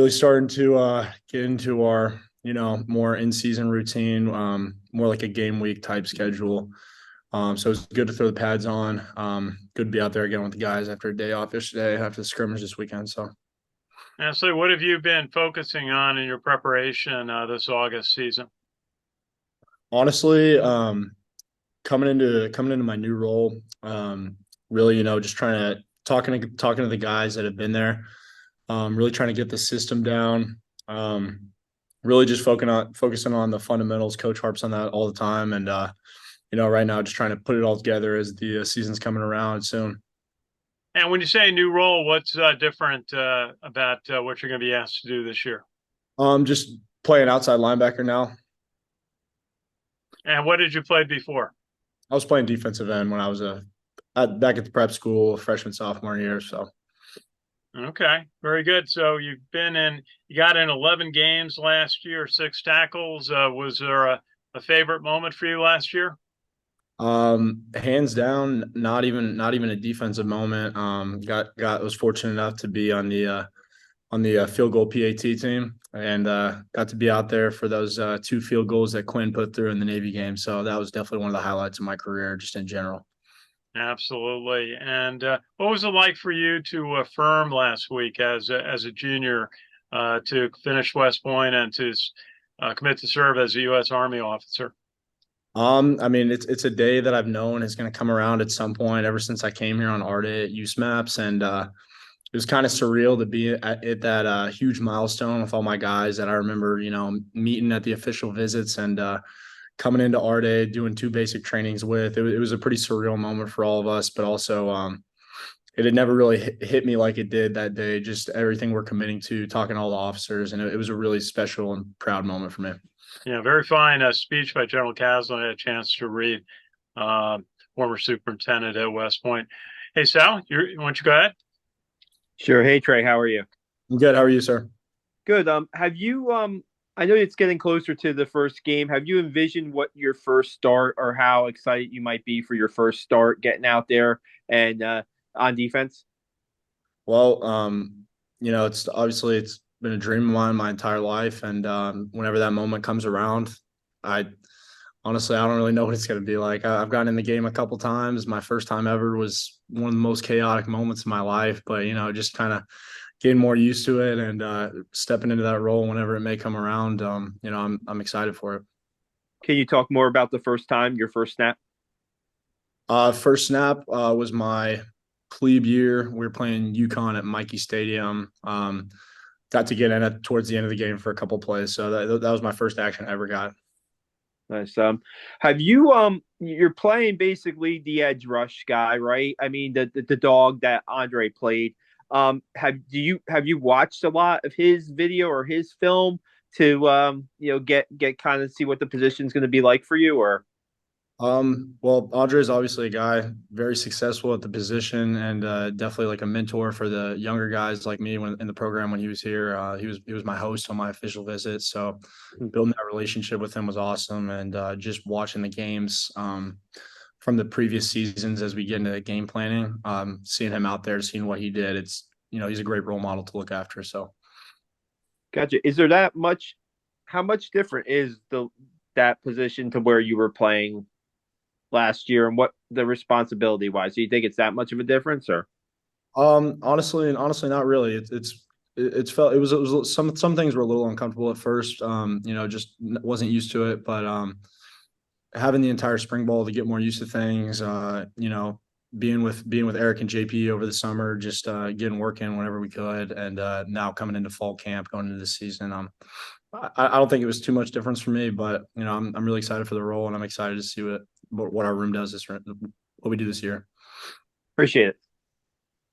Really starting to get into our more in-season routine, more like a game week type schedule. So it's good to throw the pads on. Good to be out there again with the guys after a day off yesterday, after the scrimmage this weekend. So And so, what have you been focusing on in your preparation this August season? honestly, coming into my new role, really, just trying to talking to the guys that have been there, really trying to get the system down. Really just focusing on the fundamentals. Coach harps on that all the time, and right now just trying to put it all together as the season's coming around soon. And when you say new role, what's different about what you're going to be asked to do this year? Just playing outside linebacker now. And what did you play before? I was playing defensive end when I was back at the prep school, freshman sophomore year. So Okay, very good. So you got in 11 games last year, six tackles. Was there a favorite moment for you last year? hands down, not even a defensive moment. Got was fortunate enough to be on the field goal PAT team, and got to be out there for those two field goals that Quinn put through in the Navy game. So that was definitely one of the highlights of my career, just in general. Absolutely. And what was it like for you to affirm last week as a junior to finish West Point and to commit to serve as a U.S. Army officer? I mean, it's a day that I've known is going to come around at some point ever since I came here on our day at use maps, and it was kind of surreal to be at that huge milestone with all my guys that I remember, meeting at the official visits and coming into our day, doing two basic trainings with. It was a pretty surreal moment for all of us, but also it had never really hit me like it did that day. Just everything we're committing to, talking to all the officers, and it was a really special and proud moment for me. Yeah, very fine speech by General Caslen. I had a chance to read, uh, former superintendent at West Point. Hey, Sal, why don't you go ahead? Sure. Hey Trey, how are you? I'm good. How are you, sir? Good. Have you I know it's getting closer to the first game. Have you envisioned what your first start or how excited you might be for your first start getting out there and on defense? Well, it's been a dream of mine my entire life, and whenever that moment comes around, I honestly I don't really know what it's going to be like. I've gotten in the game a couple times. My first time ever was one of the most chaotic moments of my life, but just kind of getting more used to it and stepping into that role whenever it may come around. I'm excited for it. Can you talk more about the first time, your first snap? First snap was my plebe year. We were playing UConn at Mikey Stadium. Got to get in it towards the end of the game for a couple plays, so that was my first action I ever got. Nice. Have you you're playing basically the edge rush guy, right? I mean the dog that Andre played. Have you watched a lot of his video or his film to get kind of see what the position is going to be like for you or Well, Andre is obviously a guy very successful at the position and definitely like a mentor for the younger guys like me when in the program when he was here. He was my host on my official visit, so building that relationship with him was awesome, and just watching the games from the previous seasons as we get into game planning, seeing him out there, seeing what he did, it's he's a great role model to look after. So gotcha. Is there that much how much different is the that position to where you were playing last year and what the responsibility wise? Do you think it's that much of a difference or honestly, not really. It's felt it was some things were a little uncomfortable at first. Just wasn't used to it, but having the entire spring ball to get more used to things. Being with Eric and JP over the summer, just getting work in whenever we could, and now coming into fall camp, going into the season. I don't think it was too much difference for me, but I'm really excited for the role, and I'm excited to see what our room does what we do this year. appreciate it?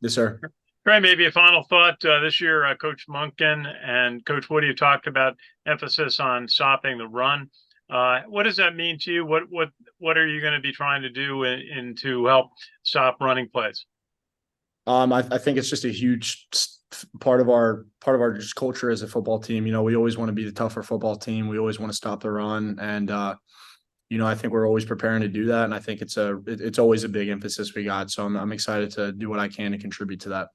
Yes, sir. Trey, maybe a final thought. This year, Coach Munkin and Coach Woody have talked about emphasis on stopping the run. What does that mean to you? What are you going to be trying to do to help stop running plays? I think it's just a huge part of our just culture as a football team. We always want to be the tougher football team. We always want to stop the run, and I think we're always preparing to do that. And I think it's always a big emphasis we got. So I'm excited to do what I can to contribute to that.